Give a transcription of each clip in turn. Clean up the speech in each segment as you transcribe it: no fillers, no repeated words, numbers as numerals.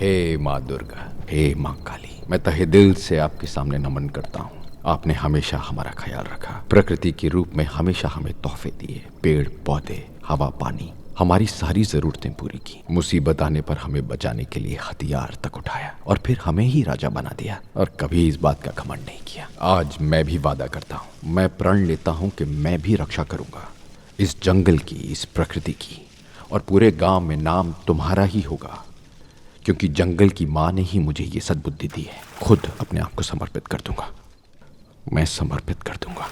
हे माँ दुर्गा, हे माँ काली, मैं तहे दिल से आपके सामने नमन करता हूँ। आपने हमेशा हमारा ख्याल रखा, प्रकृति के रूप में हमेशा हमें तोहफे दिए, पेड़ पौधे, हवा पानी, हमारी सारी जरूरतें पूरी की। मुसीबत आने पर हमें बचाने के लिए हथियार तक उठाया और फिर हमें ही राजा बना दिया और कभी इस बात का घमंड नहीं किया। आज मैं भी वादा करता हूँ, मैं प्रण लेता हूँ कि मैं भी रक्षा करूंगा इस जंगल की, इस प्रकृति की, और पूरे गांव में नाम तुम्हारा ही होगा, क्योंकि जंगल की माँ ने ही मुझे ये सद्बुद्धि दी है। खुद अपने आप को समर्पित कर दूंगा, मैं समर्पित कर दूंगा।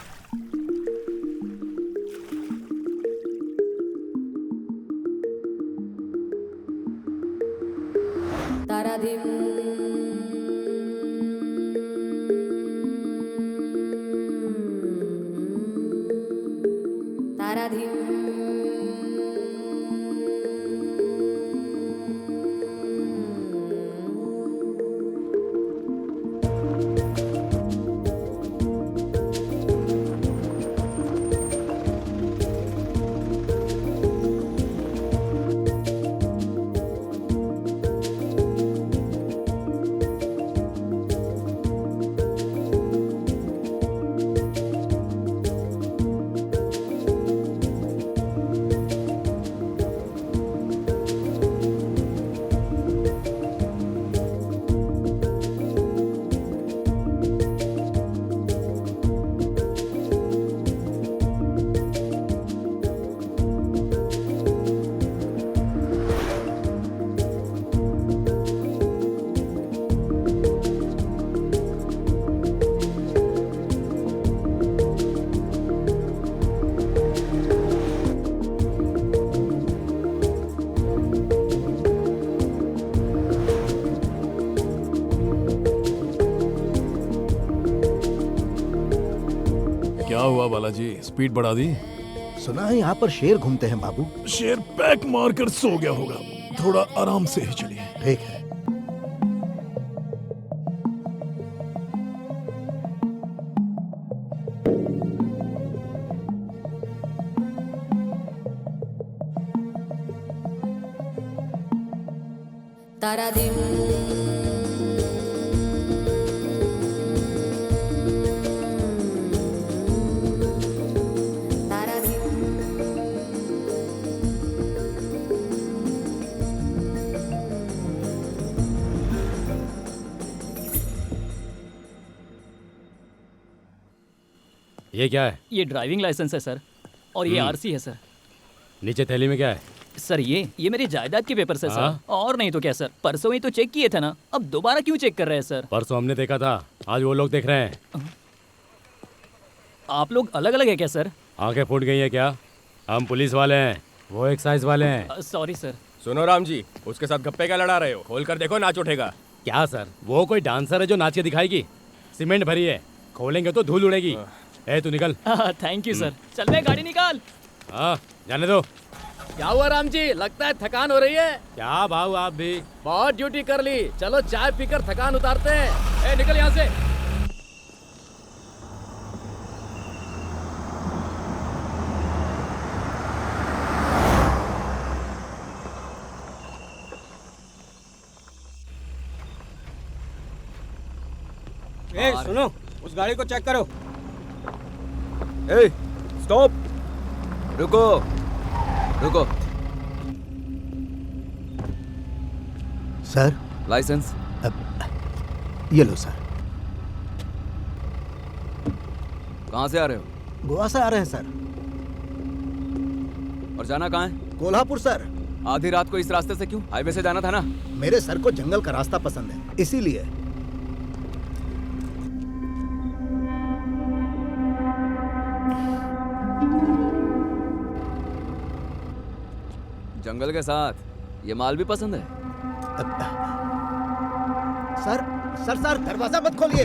क्या हुआ बालाजी, स्पीड बढ़ा दी? सुना है यहाँ पर शेर घूमते हैं बाबू। शेर पैक मारकर सो गया होगा, थोड़ा आराम से ही चलिए। ठीक है। तारा दिन ये क्या है? ये ड्राइविंग लाइसेंस है सर, और ये आरसी है सर। नीचे थैली में क्या है? सर ये मेरी जायदाद के पेपर्स है सर। हाँ? और नहीं तो क्या सर, परसों ही तो चेक किए थे ना, अब दोबारा क्यों चेक कर रहे हैं सर? परसों हमने देखा था, आज वो लोग देख रहे हैं। आप लोग अलग अलग है क्या सर? आंखें फूट गई है क्या? हम पुलिस वाले हैं, वो एक्साइज वाले हैं। Sorry sir. सुनो राम जी, उसके साथ गप्पे क्या लड़ा रहे हो? खोल कर देखो, नाच उठेगा। क्या सर, वो कोई डांसर है जो नाच के दिखाएगी? सीमेंट भरी है, खोलेंगे तो धूल उड़ेगी। ए तू निकल। Thank you sir. चल बे, गाड़ी निकाल। हाँ जाने दो। क्या हुआ राम जी, लगता है थकान हो रही है। क्या भाव, आप भी बहुत ड्यूटी कर ली, चलो चाय पीकर थकान उतारते हैं। ए निकल यहाँ से। ए सुनो, उस गाड़ी को चेक करो। ए स्टॉप, रुको रुको। सर लाइसेंस ये लो सर। कहाँ से आ रहे हो? गोवा से आ रहे हैं सर। और जाना कहाँ है? कोल्हापुर सर। आधी रात को इस रास्ते से क्यों? हाईवे से जाना था ना। मेरे सर को जंगल का रास्ता पसंद है, इसीलिए। जंगल के साथ ये माल भी पसंद है। सर सर सर दरवाजा मत खोलिए।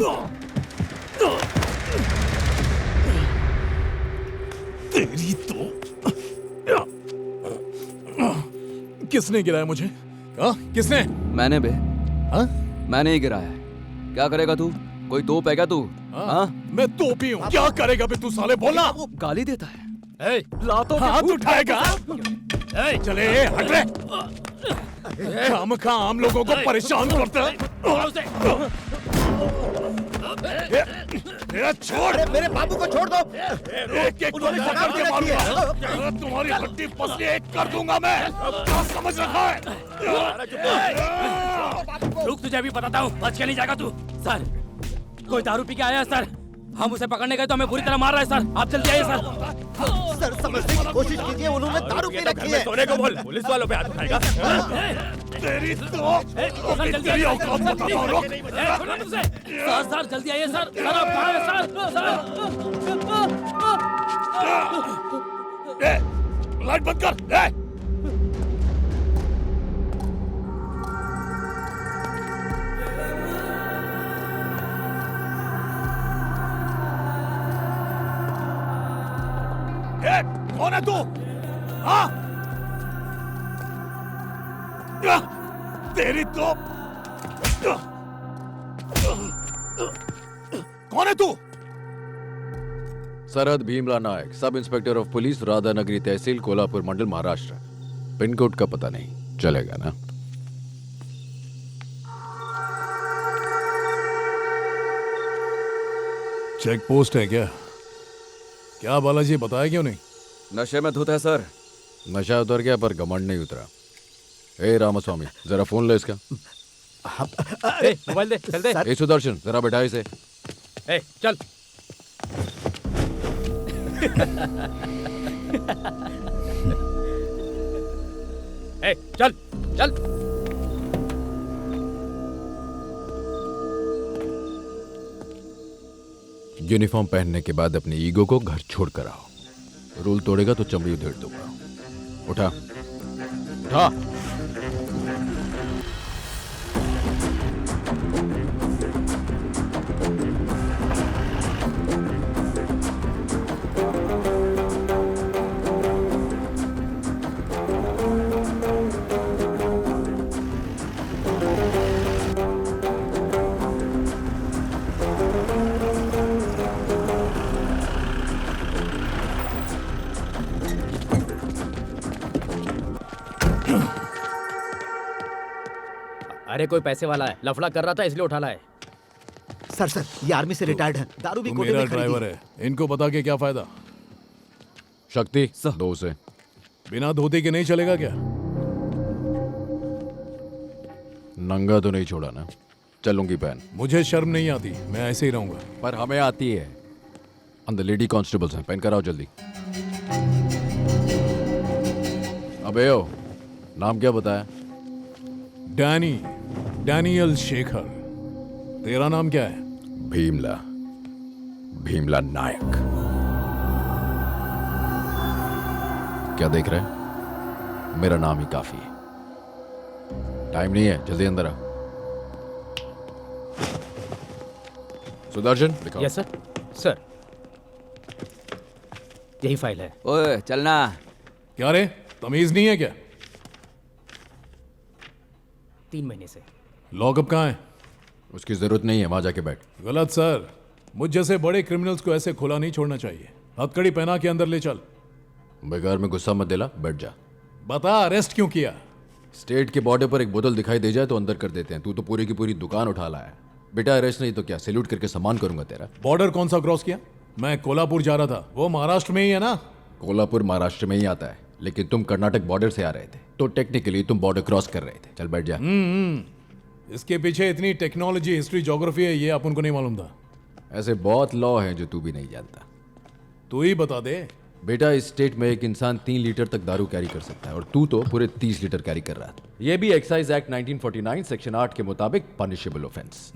तेरी तो किसने गिराया मुझे? किसने? मैंने बे। हाँ? मैंने ही गिराया है। क्या करेगा तू? कोई तोप है क्या तू? हाँ? मैं तोपी हूँ, क्या करेगा बे तू? साले बोलना। गाली देता है। लातों हाथ उठाएगा? चले हट रे। खामखा आम लोगों को परेशान करता है। छोड़, अरे मेरे बाबू को छोड़ दो। एक एक उन्होंने को शराब करके दे रखी है। मारूंगा। तुम्हारी हड्डी पसली एक कर दूंगा मैं। क्या समझ रखा है? रुक, तुझे अभी बताता हूँ, बच के नहीं जाएगा तू। सर, कोई दारू पी के आया है सर। हम उसे पकड़ने गए तो हमें बुरी तरह मार रहा है सर। आप जल्दी आइए सर। सर समझने की कोशिश कीजिए, उन्होंने दारू पी रखी है। सोने को बोल, पुलिस वालों पे हाथ उठाएगा। तेरी तो सर जल्दी आइए। औकात बताओ, रुक। सर सर जल्दी आइए सर। सर आप कहाँ हैं सर? लाइट बंद कर। कौन है तू? हाँ? तेरी तो कौन है तू? सरहद Bheemla Nayak, sub inspector of police, Radhanagari तहसील, कोल्हापुर मंडल, महाराष्ट्र। पिन कोड का पता नहीं चलेगा ना? चेक पोस्ट है क्या? क्या बालाजी बताया क्यों नहीं? नशे में धुत है सर। नशा उतर गया पर घमंड नहीं उतरा। ए रामास्वामी, जरा फोन ले इसका। मोबाइल दे, चल दे। ए सुदर्शन, जरा बैठा इसे। चल। चल चल। यूनिफॉर्म पहनने के बाद अपनी ईगो को घर छोड़ कर आओ। रूल तोड़ेगा तो चमड़ी उधेड़ दूंगा। उठा उठा। अरे कोई पैसे वाला है, लफड़ा कर रहा था इसलिए उठा लाए। सर सर, ये आर्मी से रिटायर्ड है, दारू भी तू कोटे मेरा में खरीदी। ड्राइवर है, इनको बता के क्या फायदा? शक्ति दो से। बिना धोती के नहीं चलेगा क्या? नंगा तो नहीं छोड़ा ना? चलूंगी पहन। मुझे शर्म नहीं आती, मैं ऐसे ही रहूंगा। पर हमें आती है। अंदर लेडी कांस्टेबल्स हैं, पहन कर आओ जल्दी। अबे ओ, नाम क्या बताया? डैनियल शेखर। तेरा नाम क्या है? भीमला, भीमला नायक। क्या देख रहे हैं? मेरा नाम ही काफी है। टाइम नहीं है, जल्दी अंदर आ। सुदर्शन दिखाओ। Yes sir. सर यही फाइल है। ओए चलना। क्या रे, तमीज नहीं है क्या? 3 महीने से। लॉकअप कहाँ है? उसकी जरूरत नहीं है, वहां जाके बैठ। गलत सर, मुझ जैसे बड़े क्रिमिनल्स को ऐसे खुला नहीं छोड़ना चाहिए। हथकड़ी पहना के अंदर ले चल। बेकार में गुस्सा मत दिला, बैठ जा। बता, अरेस्ट क्यों किया? स्टेट के बॉर्डर पर एक बोतल दिखाई दे जाए तो अंदर कर देते हैं। तू तो पूरी की पूरी दुकान उठा लाया। बेटा अरेस्ट नहीं तो क्या, सैल्यूट करके सम्मान करूंगा तेरा। बॉर्डर कौन सा क्रॉस किया? मैं कोल्हापुर जा रहा था, वो महाराष्ट्र में ही है ना? कोल्हापुर महाराष्ट्र में ही आता है, लेकिन तुम कर्नाटक बॉर्डर से आ रहे थे तो टेक्निकली तुम बॉर्डर क्रॉस कर रहे थे। चल बैठ जा। इसके पीछे इतनी टेक्नोलॉजी, हिस्ट्री, ज्योग्राफी है, ये अपन को नहीं मालूम था। ऐसे बहुत लॉ हैं जो तू भी नहीं जानता। तू ही बता दे। बेटा इस स्टेट में एक इंसान 3 लीटर तक दारू कैरी कर सकता है और तू तो पूरे 30 लीटर कैरी कर रहा था। ये भी एक्साइज एक्ट 1949 सेक्शन 8 के मुताबिक पनिशेबल ऑफेंस।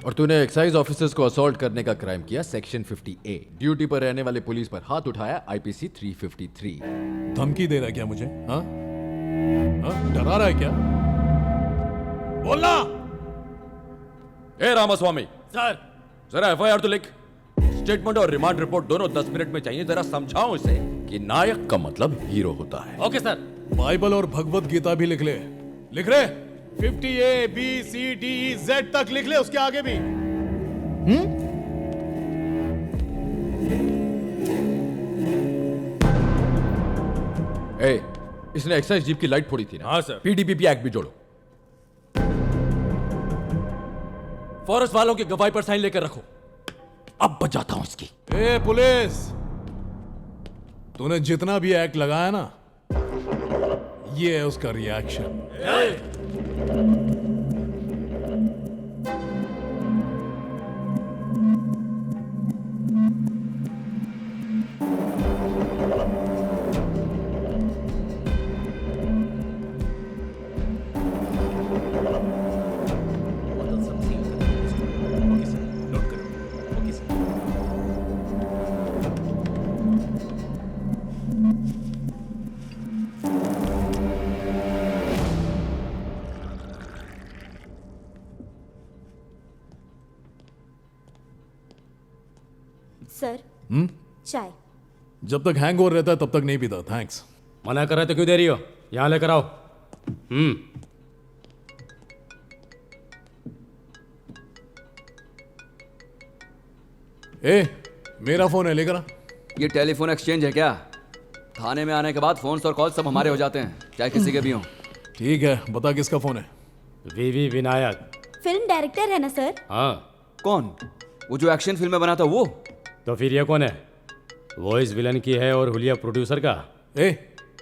और तूने एक्साइज ऑफिसर्स को असॉल्ट करने का क्राइम किया, सेक्शन 50A। ड्यूटी पर रहने वाले पुलिस पर हाथ उठाया, IPC 353। धमकी दे रहा है क्या मुझे? हाँ? हाँ? डरा रहा है क्या? बोलना। ए रामास्वामी, सर जरा FIR तो लिख। स्टेटमेंट और रिमांड रिपोर्ट दोनों 10 मिनट में चाहिए। जरा समझाओ इसे कि नायक का मतलब हीरो होता है। Okay sir. बाइबल और भगवत गीता भी लिख ले। लिख रहे? 50A, B, C, D, E, Z तक लिख ले, उसके आगे भी। ए, इसने एक्साइज जीप की लाइट फोड़ी थी ना? हाँ, सर। पीडीपीपी एक्ट भी जोड़ो। फॉरेस्ट वालों की गवाही पर साइन लेकर रखो। अब बजाता हूं इसकी। ए पुलिस, तूने जितना भी एक्ट लगाया ना, ये है उसका रिएक्शन। सर चाय। जब तक हैंगओवर रहता है तब तक नहीं पीता। थैंक्स। मना कर रहे तो क्यों दे रही हो? यहां लेकर आओ। ए, मेरा फोन है, लेकर आ। ये टेलीफोन एक्सचेंज है क्या? थाने में आने के बाद फोन और कॉल सब हमारे हो जाते हैं, चाहे किसी के भी हों। ठीक है, बता किसका फोन है। वीवी विनायक। फिल्म डायरेक्टर है ना सर? हाँ। कौन? वो जो एक्शन फिल्में बनाता वो? तो फिर ये कौन है? वॉइस विलन की है और हुलिया प्रोड्यूसर का। ए,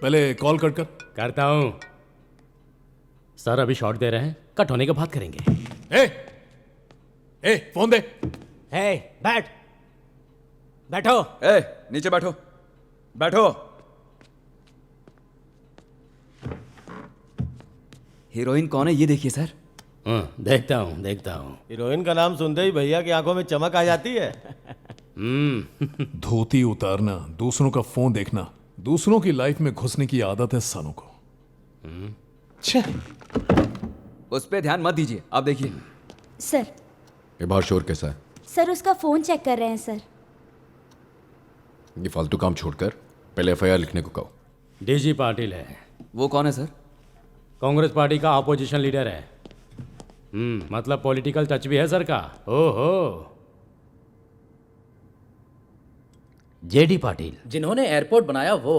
पहले कॉल कट कर। करता हूं सर, अभी शॉट दे रहे हैं, कट होने के बाद करेंगे। ए, फोन दे। बैठो। ए, नीचे बैठो, बैठो। हीरोइन कौन है ये देखिए सर। देखता हूं। हीरोइन का नाम सुनते ही भैया की आंखों में चमक आ जाती है। धोती उतारना, दूसरों का फोन देखना, दूसरों की लाइफ में घुसने की आदत है सालों को। छे। उस पे ध्यान मत दीजिए, आप देखिए। सर। ये बाहर शोर कैसा है? सर उसका फोन चेक कर रहे हैं सर। ये फालतू काम छोड़कर पहले एफआईआर लिखने को कहो। डीजी पाटिल है। वो कौन है सर? कांग्रेस पार्टी का अपोजिशन लीडर है। मतलब पॉलिटिकल टच भी है सर का। ओहो। जेडी पाटिल। जिन्होंने एयरपोर्ट बनाया वो।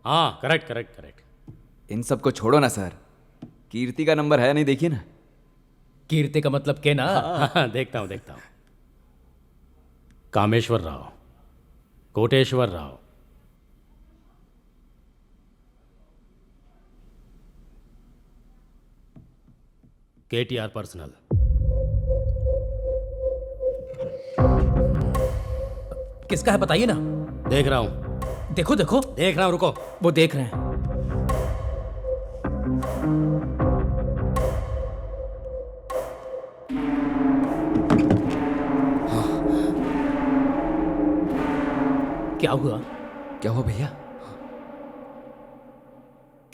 हाँ, करेक्ट। इन सबको छोड़ो ना सर, कीर्ति का नंबर है नहीं, देखिए ना। कीर्ति का मतलब के ना। हाँ, देखता हूं। Kameshwar Rao, Koteshwar Rao, KTR personal. किसका है बताइए ना। देख रहा हूं। देखो देख रहा हूं, रुको। वो देख रहे हैं। क्या हुआ? क्या हुआ भैया?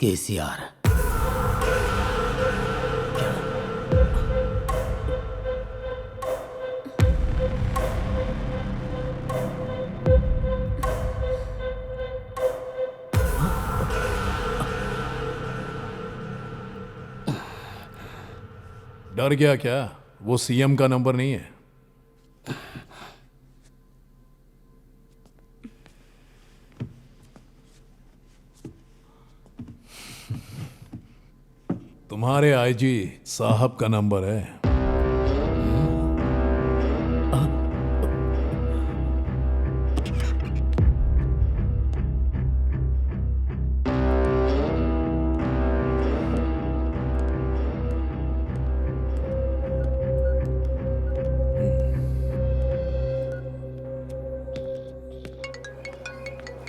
केसीआर। डर गया क्या? वो सीएम का नंबर नहीं है। तुम्हारे आईजी साहब का नंबर है।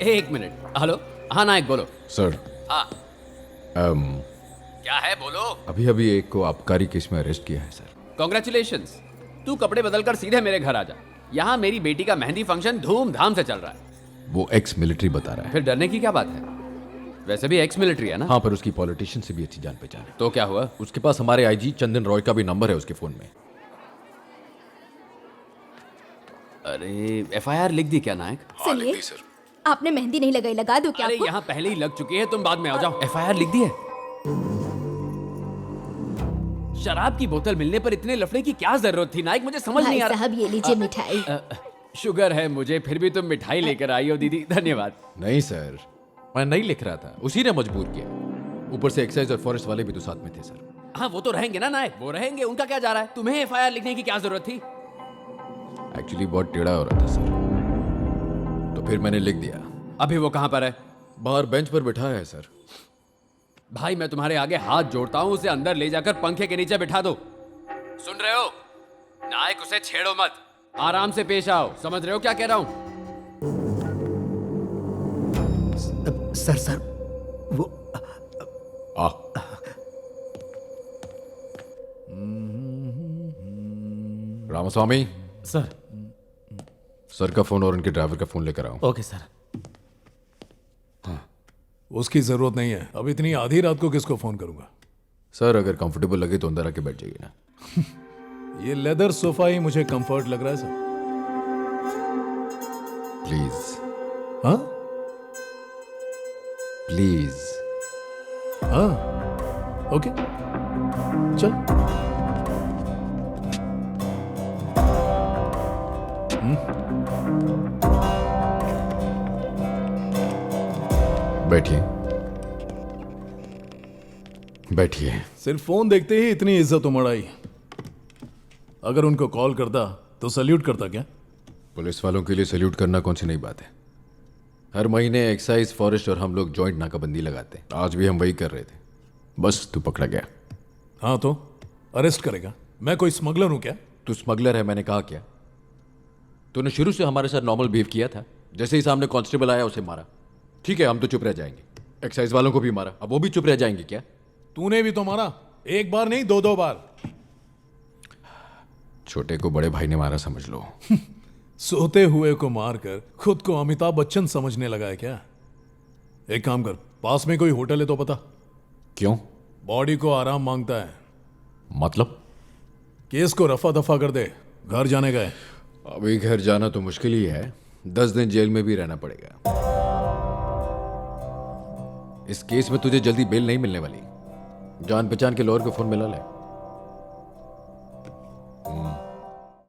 एक मिनट। हेलो। हाँ नायक बोलो। सर। हाँ। क्या है बोलो। अभी एक को आबकारी केस में अरेस्ट किया है सर। कॉन्ग्रेचुलेशंस। तू कपड़े बदलकर सीधे मेरे घर आ जा। यहाँ मेरी बेटी का मेहंदी फंक्शन धूमधाम से चल रहा है। वो एक्स मिलिट्री बता रहा है। फिर डरने की क्या बात है? वैसे भी एक्स मिलिट्री है ना। हाँ, पर उसकी पॉलिटिशियन से भी अच्छी जान पहचान है। तो क्या हुआ? उसके पास हमारे आईजी चंदन रॉय का भी नंबर है उसके फोन में। अरे एफआईआर लिख दी क्या नायक? सुनिए, आपने मेहंदी नहीं लगाई, लगा दूं क्या अरे आपको? यहाँ पहले ही लग चुकी है, तुम बाद में आ जाओ। एफआईआर लिख दी है। शराब की बोतल मिलने पर इतने लफड़े की क्या जरूरत थी नायक? मुझे समझ भाई नहीं आ रहा। साहब ये लीजिए मिठाई। शुगर है मुझे, फिर भी तुम मिठाई लेकर आई हो दीदी, धन्यवाद। नहीं सर, मैं नहीं लिख रहा था, उसी ने मजबूर किया। ऊपर से एक्साइज और फॉरेस्ट वाले भी तो साथ में थे सर। हाँ वो तो रहेंगे ना नायक, वो रहेंगे, उनका क्या जा रहा है? तुम्हें एफआईआर लिखने की क्या जरूरत थी? एक्चुअली बहुत टेढ़ा हो रहा था सर, तो फिर मैंने लिख दिया। अभी वो कहाँ पर है? बाहर बेंच पर बैठा है सर। भाई मैं तुम्हारे आगे हाथ जोड़ता हूँ, उसे अंदर ले जाकर पंखे के नीचे बिठा दो। सुन रहे हो? नायक उसे छेड़ो मत, आराम से पेश आओ। समझ रहे हो क्या कह रहा हूँ? सर वो आ रामास्वामी सर। सर का फोन और उनके ड्राइवर का फोन लेकर आओ। Okay sir. उसकी जरूरत नहीं है। अब इतनी आधी रात को किसको फोन करूंगा? सर अगर कंफर्टेबल लगे तो अंदर आके बैठ जाइए ना। ये लेदर सोफा ही मुझे कंफर्ट लग रहा है सर। प्लीज हाँ प्लीज। हाँ ओके चल। बैठिए बैठिए। सिर्फ फोन देखते ही इतनी इज्जत उमड़ आई। अगर उनको कॉल करता तो सल्यूट करता क्या? पुलिस वालों के लिए सैल्यूट करना कौन सी नई बात है? हर महीने एक्साइज फॉरेस्ट और हम लोग जॉइंट नाकाबंदी लगाते हैं। आज भी हम वही कर रहे थे, बस तू पकड़ा गया। हाँ तो अरेस्ट करेगा? मैं कोई स्मगलर हूं क्या? तू स्मगलर है मैंने कहा क्या? तूने शुरू से हमारे साथ नॉर्मल बिहेव किया था। जैसे ही सामने कांस्टेबल आया उसे मारा। ठीक है हम तो चुप रह जाएंगे। एक्साइज वालों को भी मारा, अब वो भी चुप रह जाएंगे क्या? तूने भी तो मारा, एक बार नहीं दो बार। छोटे को बड़े भाई ने मारा समझ लो। सोते हुए को मारकर खुद को अमिताभ बच्चन समझने लगा है क्या? एक काम कर, पास में कोई होटल है तो पता। क्यों? बॉडी को आराम मांगता है। मतलब? केस को रफा दफा कर दे, घर जाने का है। अभी घर जाना तो मुश्किल ही है, 10 दिन जेल में भी रहना पड़ेगा। इस केस में तुझे जल्दी बेल नहीं मिलने वाली। जान पहचान के लॉयर को फोन मिला ले।